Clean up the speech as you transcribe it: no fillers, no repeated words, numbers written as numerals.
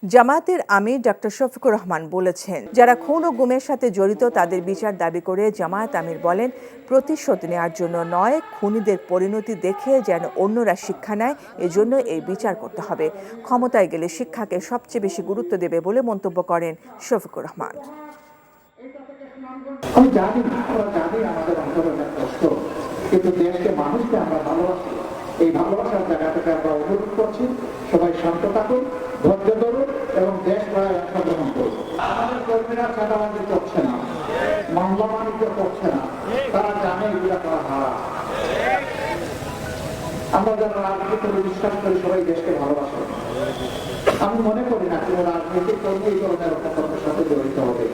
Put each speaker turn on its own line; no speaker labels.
জামায়াতের আমির ডক্টর শফিকুর রহমান বলেছেন, যারা খুন ও গুমের সাথে জড়িত তাদের বিচার দাবি করে জামায়াত আমির বলেন, প্রতিশোধ নেওয়ার জন্য নয়, খুনিদের পরিণতি দেখে যেন অন্যরা শিক্ষা নেয়, এজন্য এই বিচার করতে হবে। ক্ষমতায় গেলে শিক্ষাকে সবচেয়ে বেশি গুরুত্ব দেবে বলে মন্তব্য করেন শফিকুর রহমান।
আমি জানি আমরা জানি আমাদের অন্তরের কষ্ট, কিন্তু দেশকে মানুষকে আমরা ভালোবাসি। এই ভালোবাসার জায়গা থেকে আমরা অনুরোধ করছি, সবাই শান্ত থাকুন, ধৈর্য ধরুন এবং দেশ গড়ায় অংশগ্রহণ করুন। আমাদের কর্মীরা চাঁদাবাজি করছে না, মামলা বাণিজ্য করছে না, তারা জানে এগুলা করা হারা। আমরা যারা রাজনীতি করে বিশ্বাস করি সবাই দেশকে ভালোবাসে। আমি মনে করি না কোনো রাজনৈতিক কর্মী এই ধরনের অপকর্মের সাথে জড়িত হবে।